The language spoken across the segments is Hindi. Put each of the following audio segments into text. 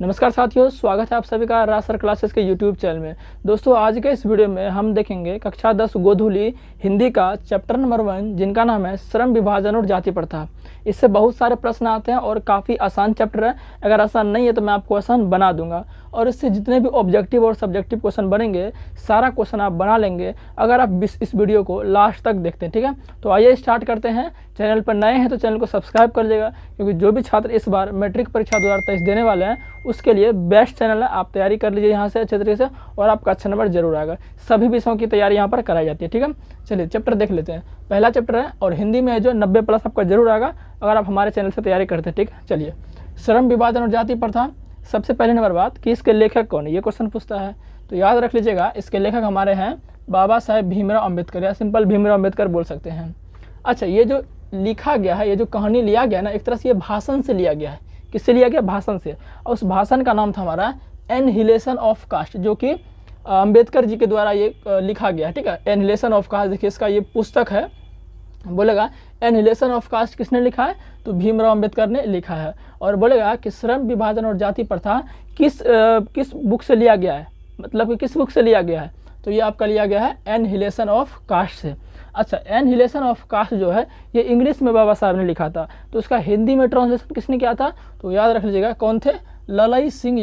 नमस्कार साथियों, स्वागत है आप सभी का राज सर क्लासेस के यूट्यूब चैनल में। दोस्तों, आज के इस वीडियो में हम देखेंगे कक्षा 10 गोधूली हिंदी का चैप्टर नंबर 1, जिनका नाम है श्रम विभाजन और जाति प्रथा। इससे बहुत सारे प्रश्न आते हैं और काफ़ी आसान चैप्टर है। अगर आसान नहीं है तो मैं आपको आसान बना दूंगा, और इससे जितने भी ऑब्जेक्टिव और सब्जेक्टिव क्वेश्चन बनेंगे सारा क्वेश्चन आप बना लेंगे अगर आप इस वीडियो को लास्ट तक देखते हैं। ठीक है, तो आइए स्टार्ट करते हैं। चैनल पर नए हैं तो चैनल को सब्सक्राइब कर लीजिएगा, क्योंकि जो भी छात्र इस बार मैट्रिक परीक्षा 2023 देने वाले हैं उसके लिए बेस्ट चैनल है। आप तैयारी कर लीजिए यहाँ से अच्छे तरीके से, और आपका अच्छा नंबर जरूर आएगा। सभी विषयों की तैयारी यहाँ पर कराई जाती है। ठीक है, चलिए चैप्टर देख लेते हैं। पहला चैप्टर है और हिंदी में है जो 90+ आपका जरूर आएगा अगर आप हमारे चैनल से तैयारी करते हैं। ठीक है, चलिए। श्रम विभाजन और जाति प्रथा। सबसे पहले नंबर बात कि इसके लेखक कौन है, ये क्वेश्चन पूछता है। तो याद रख लीजिएगा, इसके लेखक हमारे हैं बाबा साहेब भीमराव अम्बेडकर, या सिंपल भीमराव अम्बेडकर बोल सकते हैं। अच्छा, ये जो लिखा गया है, ये जो कहानी लिया गया ना, एक तरह से ये भाषण से लिया गया है। किससे लिया गया? भाषण से। और उस भाषण का नाम था हमारा एनहिलेशन ऑफ कास्ट, जो कि अम्बेडकर जी के द्वारा ये लिखा गया है। ठीक है, एनहिलेशन ऑफ कास्ट, देखिए इसका ये पुस्तक है। बोलेगा एनहिलेशन ऑफ कास्ट किसने लिखा है? तो भीमराव अम्बेडकर ने लिखा है। और बोलेगा कि श्रम विभाजन और जाति प्रथा किस बुक से लिया गया है, मतलब कि किस बुक से लिया गया है? तो ये आपका लिया गया है एनहिलेशन ऑफ कास्ट से। अच्छा, एनहिलेशन ऑफ कास्ट जो है ये इंग्लिश में बाबा साहब ने लिखा था, तो उसका हिंदी में ट्रांसलेशन किसने किया था? तो याद रख लीजिएगा, कौन थे? ललाई सिंह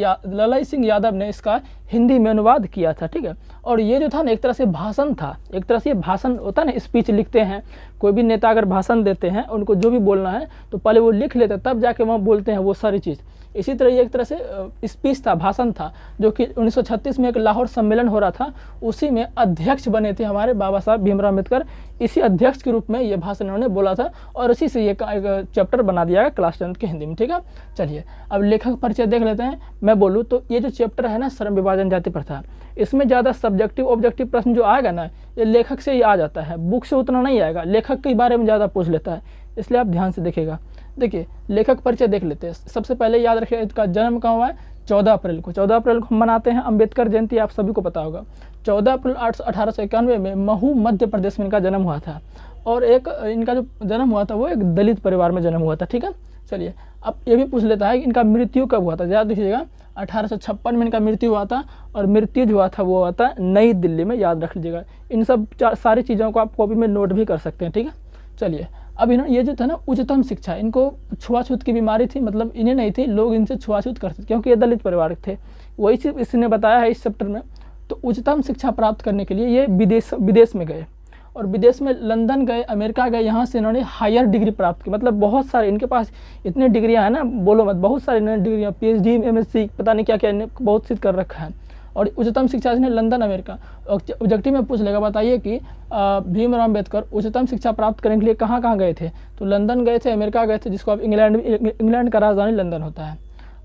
यादव ने इसका हिंदी में अनुवाद किया था। ठीक है, और ये जो था ना एक तरह से भाषण था। एक तरह से ये भाषण होता है ना, स्पीच लिखते हैं। कोई भी नेता अगर भाषण देते हैं, उनको जो भी बोलना है तो पहले वो लिख लेते हैं, तब जाके वहाँ बोलते हैं वो सारी चीज़। इसी तरह ये एक तरह से स्पीच था, भाषण था, जो कि 1936 में एक लाहौर सम्मेलन हो रहा था, उसी में अध्यक्ष बने थे हमारे बाबा साहब भीमराव अम्बेडकर। इसी अध्यक्ष के रूप में ये भाषण उन्होंने बोला था, और इसी से ये एक चैप्टर बना दिया है क्लास 10 के हिंदी में। ठीक है, चलिए अब लेखक परिचय देख लेते हैं। मैं बोलूँ तो ये जो चैप्टर है ना, श्रम विभाजन जाति प्रथा, इसमें ज़्यादा सब्जेक्टिव ऑब्जेक्टिव प्रश्न जो आएगा ना, ये लेखक से ही आ जाता है, बुक से उतना नहीं आएगा। लेखक के बारे में ज़्यादा पूछ लेता है, इसलिए आप ध्यान से देखिएगा। देखिए, लेखक परिचय देख लेते हैं। सबसे पहले याद रखिए, इसका जन्म कहाँ हुआ है? 14 अप्रैल को। 14 अप्रैल को हम मनाते हैं अम्बेडकर जयंती, आप सभी को पता होगा। 14 अप्रैल 1891 में महू मध्य प्रदेश में इनका जन्म हुआ था। और एक इनका जो जन्म हुआ था वो एक दलित परिवार में जन्म हुआ था। ठीक है, चलिए अब ये भी पूछ लेता है कि इनका मृत्यु कब हुआ था। याद रखिएगा, 1856 में इनका मृत्यु हुआ था, और मृत्यु जो हुआ था वो हुआ था नई दिल्ली में। याद रख लीजिएगा, इन सब सारी चीज़ों को आप कॉपी में नोट भी कर सकते हैं। ठीक है, चलिए अब इन्होंने ये जो था ना उच्चतम शिक्षा, इनको छुआछूत की बीमारी थी, मतलब इन्हें नहीं थी, लोग इनसे छुआछूत करते थे क्योंकि ये दलित परिवार थे। वही चीज़ इसने बताया है इस चैप्टर में। तो उच्चतम शिक्षा प्राप्त करने के लिए ये विदेश में गए, और विदेश में लंदन गए, अमेरिका गए। यहाँ से इन्होंने हायर डिग्री प्राप्त की, मतलब बहुत सारे इनके पास इतने डिग्रियाँ हैं ना, बोलो मत, बहुत सारी इन्होंने डिग्रियाँ, PhD MSc पता नहीं क्या क्या इन्हें बहुत चीज़ कर रखा है। और उच्चतम शिक्षा इसने लंदन अमेरिका। ऑब्जेक्टिव में पूछ लेगा, बताइए कि भीमराव अम्बेडकर उच्चतम शिक्षा प्राप्त करने के लिए कहाँ कहाँ गए थे? तो लंदन गए थे, अमेरिका गए थे, जिसको अब इंग्लैंड का राजधानी लंदन होता है।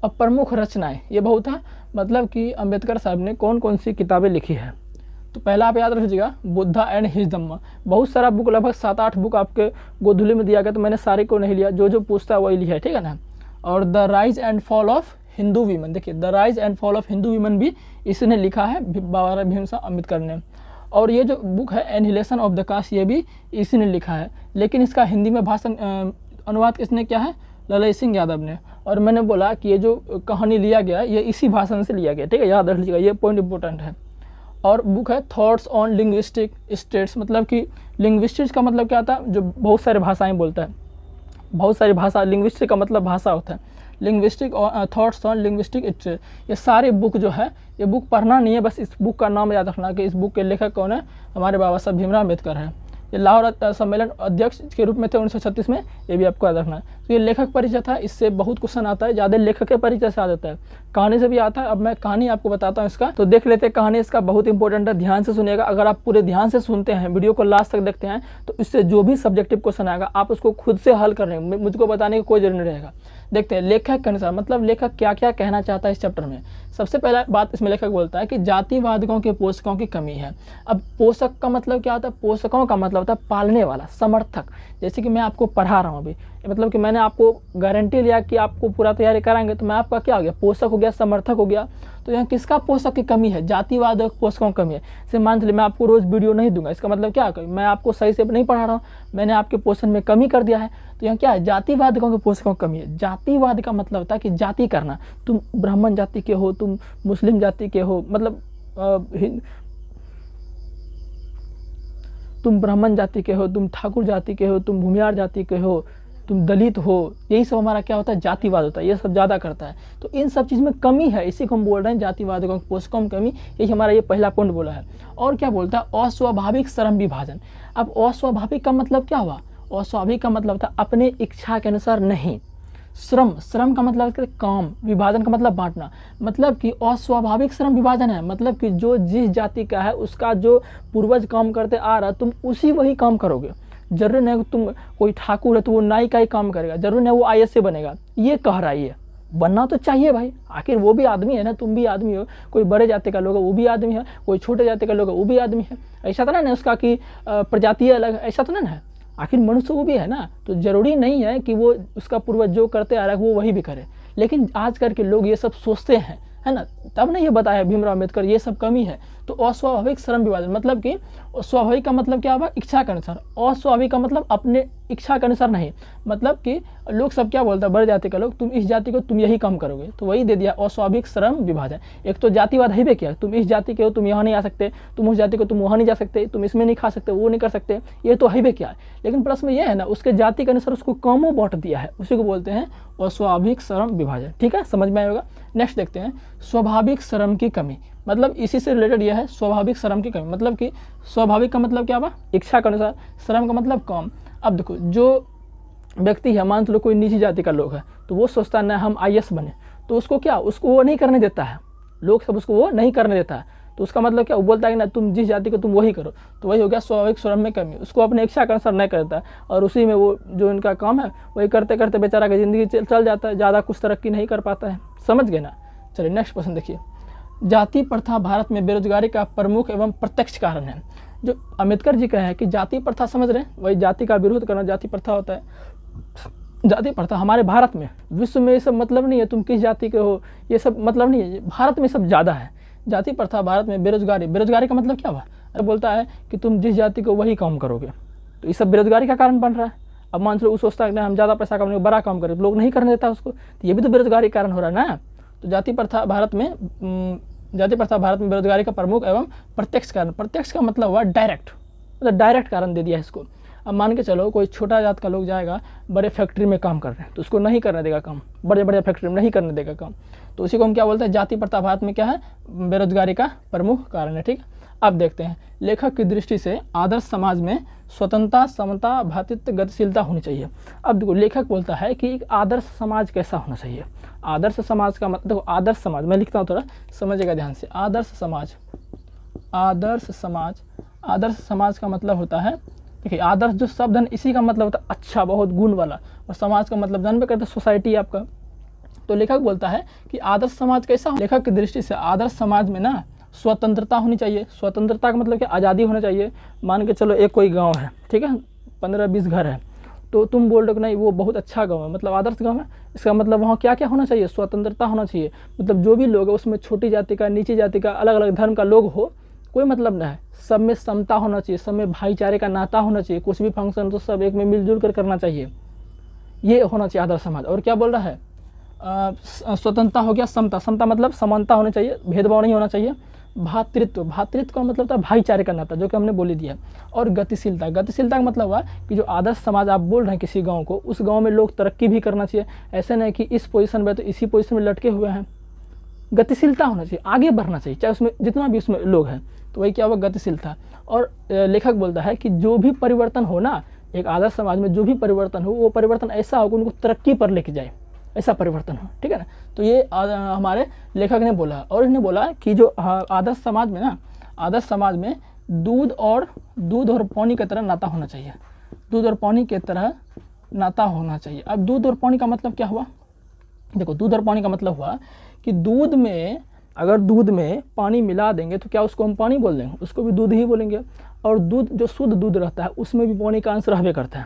अब प्रमुख रचनाएं, ये बहुत है, मतलब कि अम्बेडकर साहब ने कौन कौन सी किताबें लिखी है। तो पहला आप याद रख लीजिएगा, बुद्धा एंड हिज धम्मा। बहुत सारा बुक, लगभग 7-8 बुक आपके गोधूली में दिया गया, तो मैंने सारे को नहीं लिया, जो पूछता है वही लिया है। ठीक है ना। और the rise and fall of Hindu women, देखिए the rise and fall of Hindu women भी इसने लिखा है, बाबा भीमराव अम्बेडकर ने। और ये जो बुक है एनहिलेशन ऑफ द कास्ट, ये भी इसी ने लिखा है, लेकिन इसका हिंदी में भाषण अनुवाद किसने किया है? ललाई सिंह यादव ने। और मैंने बोला कि ये जो कहानी लिया गया ये इसी भाषण से लिया गया। ठीक है, याद रख लीजिएगा, ये पॉइंट इंपॉर्टेंट है। और बुक है थॉट्स ऑन लिंग्विस्टिक स्टेट्स, मतलब कि लिंग्विस्टिक्स का मतलब क्या था? जो बहुत सारे भाषाएं बोलता है, बहुत सारी भाषा। लिंग्विस्टिक का मतलब भाषा होता है। Linguistic thoughts on linguistic states, ये सारे बुक जो है, ये बुक पढ़ना नहीं है, बस इस बुक का नाम याद रखना कि इस बुक के लेखक कौन है? हमारे बाबा साहब भीमराव अम्बेडकर है। ये लाहौर सम्मेलन अध्यक्ष के रूप में थे 1936 में, ये भी आपको याद रखना है। तो ये लेखक परिचय था, इससे बहुत क्वेश्चन आता है, ज़्यादा लेखक के परिचय से आ जाता है, कहानी से भी आता है। अब मैं कहानी आपको बताता हूँ इसका, तो देख लेते हैं कहानी। इसका बहुत इंपॉर्टेंट है, ध्यान से सुनिएगा। अगर आप पूरे ध्यान से सुनते हैं, वीडियो को लास्ट तक देखते हैं, तो इससे जो भी सब्जेक्टिव क्वेश्चन आएगा आप उसको खुद से हल कर रहे हैं, मुझको बताने की कोई जरूरत नहीं रहेगा। देखते हैं लेखक के अनुसार, मतलब लेखक क्या क्या कहना चाहता है इस चैप्टर में। सबसे पहला बात इसमें लेखक बोलता है कि जातिवादियों के पोषकों की कमी है। अब पोषक का मतलब क्या होता है? पोषकों का मतलब होता है पालने वाला, समर्थक। जैसे कि मैं आपको पढ़ा रहा हूँ अभी, मतलब कि मैंने आपको गारंटी लिया कि आपको पूरा तैयारी कराएंगे, तो मैं आपका क्या हो गया, पोषक हो गया, समर्थक हो गया। तो यहाँ किसका पोषक की कमी है, जातिवाद और पोषकों की कमी है। जैसे मान चलिए मैं आपको रोज़ वीडियो नहीं दूंगा, इसका मतलब क्या है, मैं आपको सही से नहीं पढ़ा रहा हूँ, मैंने आपके पोषण में कमी कर दिया है। तो यहाँ क्या है, जातिवाद का पोषकों की कमी है। जातिवाद का मतलब होता है कि जाति करना, तुम ब्राह्मण जाति के हो, तुम मुस्लिम जाति के हो, मतलब तुम ब्राह्मण जाति के हो, तुम ठाकुर जाति के हो, तुम भूमियार जाति के हो, तुम दलित हो, यही सब हमारा क्या होता है, जातिवाद होता है। ये सब ज़्यादा करता है, तो इन सब चीज़ में कमी है, इसी को हम बोल रहे हैं जातिवाद का पोषकों में कमी। यही हमारा ये पहला पॉइंट बोला है। और क्या बोलता है, अस्वाभाविक श्रम विभाजन। अब अस्वाभाविक का मतलब क्या हुआ, अस्वाभाविक का मतलब था अपने इच्छा के अनुसार नहीं। श्रम का मतलब काम, विभाजन का मतलब बांटना। मतलब कि अस्वाभाविक श्रम विभाजन है, मतलब कि जो जिस जाति का है उसका जो पूर्वज काम करते आ रहा, तुम उसी वही काम करोगे। जरूरी नहीं तुम कोई ठाकुर है तो वो नाई का ही काम करेगा, जरूरी नहीं वो IAS से बनेगा। ये कह रहा है, बनना तो चाहिए भाई, आखिर वो भी आदमी है ना, तुम भी आदमी हो। कोई बड़े जाति का लोग है वो भी आदमी है, कोई छोटे जाति का लोग है वो भी आदमी है। ऐसा तो ना उसका कि प्रजाति अलग है, ऐसा तो ना है, आखिर मनुष्य वो भी है ना। तो जरूरी नहीं है कि वो उसका पूर्वज जो करते आ रहा है वो वही भी करे। लेकिन आजकल के लोग ये सब सोचते हैं, है ना, तब ने ये बताया भीमराव अम्बेडकर ये सब कमी है। तो अस्वाभाविक श्रम विभाजन मतलब कि स्वाभाविक का मतलब क्या हुआ, इच्छा के अनुसार, अस्वाभाविक का मतलब अपने इच्छा के अनुसार नहीं। मतलब कि लोग सब क्या बोलता है, बड़े जाति का लोग, तुम इस जाति को तुम यही काम करोगे, तो वही दे दिया अस्वाभाविक श्रम विभाजन। एक तो जातिवाद है भी क्या, तुम इस जाति के हो तुम यहाँ नहीं आ सकते, तुम उस जाति को तुम वहाँ नहीं जा सकते, तुम इसमें नहीं खा सकते, वो नहीं कर सकते, ये तो है भी क्या है। लेकिन प्लस में ये है ना, उसके जाति के अनुसार उसको कामों बांट दिया है, उसी को बोलते हैं अस्वाभाविक श्रम विभाजन। ठीक है, समझ में आएगा। नेक्स्ट देखते हैं, स्वाभाविक श्रम की कमी। मतलब इसी से रिलेटेड यह है, स्वाभाविक श्रम की कमी। मतलब कि स्वाभाविक का मतलब क्या हुआ, इच्छा के अनुसार, श्रम का मतलब काम। अब देखो, जो व्यक्ति है, मान लो कोई निजी जाति का लोग है, तो वो सोचता है ना हम IAS बने, तो उसको क्या, उसको वो नहीं करने देता है, लोग सब उसको वो नहीं करने देता है। तो उसका मतलब क्या, वो बोलता है कि ना तुम जिस जाति को तुम वही करो, तो वही हो गया स्वाभाविक श्रम में कमी। उसको अपने इच्छा के अनुसार नहीं करता है, और उसी में वो जो इनका काम है वही करते करते बेचारा की ज़िंदगी चल जाता है, ज़्यादा कुछ तरक्की नहीं कर पाता है। समझ गए ना। चलिए नेक्स्ट क्वेश्चन देखिए, जाति प्रथा भारत में बेरोजगारी का प्रमुख एवं प्रत्यक्ष कारण है। जो अम्बेडकर जी कहे हैं कि जाति प्रथा, समझ रहे हैं, वही जाति का विरोध करना जाति प्रथा होता है। जाति प्रथा हमारे भारत में, विश्व में ये सब मतलब नहीं है तुम किस जाति के हो, ये सब मतलब नहीं है, भारत में सब ज़्यादा है। जाति प्रथा भारत में बेरोजगारी, बेरोजगारी का मतलब क्या हुआ, बोलता है कि तुम जिस जाति को वही काम करोगे, तो ये सब बेरोजगारी का कारण बन रहा है। अब मान लो वो सोचता है कि हम ज़्यादा पैसा कमाने बड़ा काम करें, तो लोग नहीं करने देता उसको, तो ये भी तो बेरोजगारी कारण हो रहा है ना। तो जाति प्रथा भारत में बेरोजगारी का प्रमुख एवं प्रत्यक्ष कारण। प्रत्यक्ष का मतलब हुआ डायरेक्ट, मतलब डायरेक्ट कारण दे दिया इसको। अब मान के चलो कोई छोटा जात का लोग जाएगा बड़े फैक्ट्री में काम कर रहे हैं, तो उसको नहीं करने देगा काम, बड़े बड़े फैक्ट्री में नहीं करने देगा काम, तो उसी को हम क्या बोलते हैं, जाति प्रथा भारत में क्या है, बेरोजगारी का प्रमुख कारण है। ठीक है, अब देखते हैं, लेखक की दृष्टि से आदर्श समाज में स्वतंत्रता, समता, भ्रातृत्व, गतिशीलता होनी चाहिए। अब देखो, लेखक बोलता है कि एक आदर्श समाज कैसा होना चाहिए। आदर्श समाज का मतलब, देखो आदर्श समाज मैं लिखता हूँ, थोड़ा समझिएगा ध्यान से। आदर्श समाज, आदर्श समाज, आदर्श समाज का मतलब होता है, देखिए आदर्श जो शब्द है इसी का मतलब होता है अच्छा, बहुत गुण वाला, और समाज का मतलब जान पे कहते हैं सोसाइटी आपका। तो लेखक बोलता है कि आदर्श समाज कैसा हो, लेखक की दृष्टि से आदर्श समाज में ना स्वतंत्रता होनी चाहिए। स्वतंत्रता का मतलब क्या, आज़ादी होना चाहिए। मान के चलो एक कोई गांव है, ठीक है, 15-20 घर है, तो तुम बोल रहे हो कि नहीं वो बहुत अच्छा गांव है, मतलब आदर्श गांव है, इसका मतलब वहाँ क्या क्या होना चाहिए, स्वतंत्रता होना चाहिए। मतलब जो भी लोग है उसमें छोटी जाति का, नीची जाति का, अलग अलग धर्म का लोग हो, कोई मतलब ना है, सब में समता होना चाहिए, सब में भाईचारे का नाता होना चाहिए, कुछ भी फंक्शन तो सब एक में मिलजुल कर करना चाहिए, ये होना चाहिए आदर्श समाज। और क्या बोल रहा है, स्वतंत्रता हो गया, समता, समता मतलब समानता होनी चाहिए, भेदभाव नहीं होना चाहिए। भ्रातृत्व, भ्रातृत्व का मतलब था भाईचारे का नाता, जो कि हमने बोली दिया। और गतिशीलता, गतिशीलता का मतलब हुआ कि जो आदर्श समाज आप बोल रहे हैं किसी गांव को, उस गांव में लोग तरक्की भी करना चाहिए, ऐसे नहीं कि इस पोजीशन में तो इसी पोजीशन में लटके हुए हैं। गतिशीलता होना चाहिए, आगे बढ़ना चाहिए, चाहे उसमें जितना भी उसमें लोग हैं, तो वही क्या हुआ, गतिशीलता। और लेखक बोलता है कि जो भी परिवर्तन हो ना, एक आदर्श समाज में जो भी परिवर्तन हो, वो परिवर्तन ऐसा हो कि उनको तरक्की पर लेके जाए, ऐसा परिवर्तन हो। ठीक है ना, तो ये हमारे लेखक ने बोला। और इन्होंने बोला कि जो आदर्श समाज में ना, आदर्श समाज में दूध और पानी की तरह नाता होना चाहिए, दूध और पानी की तरह नाता होना चाहिए। अब दूध और पानी का मतलब क्या हुआ, देखो दूध और पानी का मतलब हुआ कि दूध में, अगर दूध में पानी मिला देंगे तो क्या उसको हम पानी बोल देंगे, उसको भी दूध ही बोलेंगे। और दूध जो शुद्ध दूध रहता है उसमें भी पानी का अंश रहबे करता है,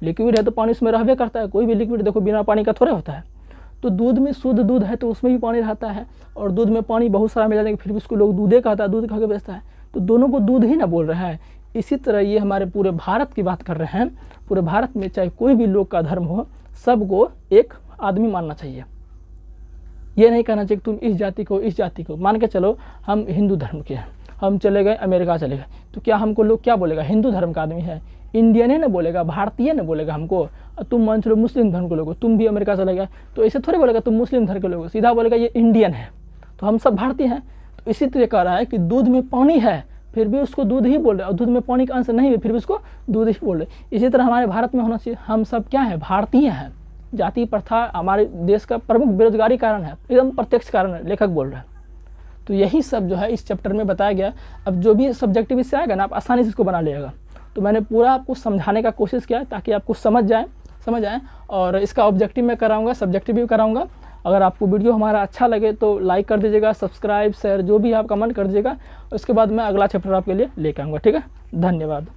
लिक्विड है तो पानी उसमें रहबे करता है। कोई भी लिक्विड देखो बिना पानी का थोड़े होता है। तो दूध में शुद्ध दूध है तो उसमें भी पानी रहता है, और दूध में पानी बहुत सारा मिल जाने के फिर भी उसको लोग दूधे कहता है, दूध खा के बेचता है। तो दोनों को दूध ही ना बोल रहे हैं। इसी तरह ये हमारे पूरे भारत की बात कर रहे हैं। पूरे भारत में चाहे कोई भी लोग का धर्म हो, सबको एक आदमी मानना चाहिए। ये नहीं कहना चाहिए तुम इस जाति को इस जाति को। मान के चलो हम हिंदू धर्म के हैं, हम चले गए अमेरिका चले गए, तो क्या हमको लोग क्या बोलेगा? हिंदू धर्म का आदमी है, इंडियन है ना बोलेगा, भारतीय ना बोलेगा हमको। तुम मान चलो मुस्लिम धर्म के लोग हो, तुम भी अमेरिका चले गए तो ऐसे थोड़े बोलेगा तुम मुस्लिम धर्म के लोग हो, सीधा बोलेगा ये इंडियन है, तो हम सब भारतीय हैं। तो इसी तरह कह रहा है कि दूध में पानी है फिर भी उसको दूध ही बोल रहे, और दूध में पानी का अंश नहीं है फिर भी उसको दूध ही बोल रहे। इसी तरह हमारे भारत में होना चाहिए, हम सब क्या है? भारतीय हैं। जाति प्रथा हमारे देश का प्रमुख बेरोजगारी कारण है, एकदम प्रत्यक्ष कारण है, लेखक बोल रहे हैं। तो यही सब जो है इस चैप्टर में बताया गया। अब जो भी सब्जेक्टिव इससे आएगा ना, आप आसानी से इसको बना लेगा। तो मैंने पूरा आपको समझाने का कोशिश किया ताकि आपको समझ आए। और इसका ऑब्जेक्टिव मैं कराऊंगा, सब्जेक्टिव भी कराऊंगा। अगर आपको वीडियो हमारा अच्छा लगे तो लाइक कर दीजिएगा, सब्सक्राइब शेयर जो भी आप कमेंट कर दीजिएगा। उसके बाद मैं अगला चैप्टर आपके लिए लेकर आऊँगा। ठीक है, धन्यवाद।